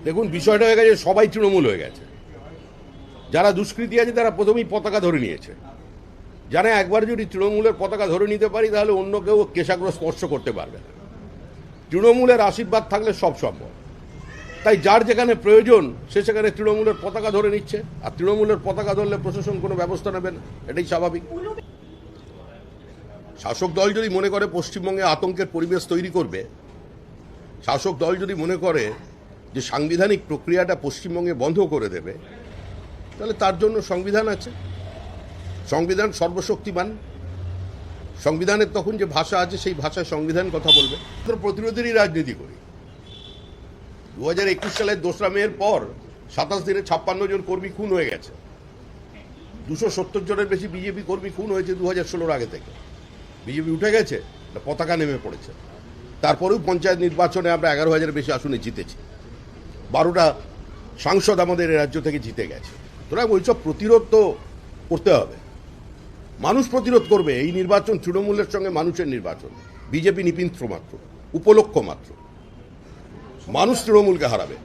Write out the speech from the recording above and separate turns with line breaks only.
দেখুন, বিষয়টা হয়ে গেছে সবাই তৃণমূল হয়ে গেছে। যারা দুষ্কৃতী আছে তারা প্রথমেই পতাকা ধরে নিয়েছে। জানে একবার যদি তৃণমূলের পতাকা ধরে নিতে পারি তাহলে অন্য কেউ কেশাগ্র স্পর্শ করতে পারবে না। তৃণমূলের আশীর্বাদ থাকলে সব সম্ভব। তাই যার যেখানে প্রয়োজন সে সেখানে তৃণমূলের পতাকা ধরে নিচ্ছে, আর তৃণমূলের পতাকা ধরলে প্রশাসন কোনো ব্যবস্থা নেবে না, এটাই স্বাভাবিক। শাসক দল যদি মনে করে পশ্চিমবঙ্গে আতঙ্কের পরিবেশ তৈরি করবে, শাসক দল যদি মনে করে যে সাংবিধানিক প্রক্রিয়াটা পশ্চিমবঙ্গে বন্ধ করে দেবে, তাহলে তার জন্য সংবিধান আছে। সংবিধান সর্বশক্তিমান। সংবিধানের তখন যে ভাষা আছে সেই ভাষায় সংবিধান কথা বলবে। প্রতিরোধেরই রাজনীতি করি। 2021 সালের 2রা মের পর 27 দিনে 56 জন কর্মী খুন হয়ে গেছে। 270 জনের বেশি বিজেপি কর্মী খুন হয়েছে 2016 আগে থেকে। বিজেপি উঠে গেছে না, পতাকা নেমে পড়েছে। তারপরেও পঞ্চায়েত নির্বাচনে আমরা 11,000-এর বেশি আসনে জিতেছি। 12টা সাংসদ আমাদের এই রাজ্য থেকে জিতে গেছে। সুতরাং ওইসব প্রতিরোধ তো করতে হবে। মানুষ প্রতিরোধ করবে। এই নির্বাচন তৃণমূলের সঙ্গে মানুষের নির্বাচন। বিজেপি নিপিন্ত্র মাত্র, উপলক্ষ মাত্র। মানুষ তৃণমূলকে হারাবে।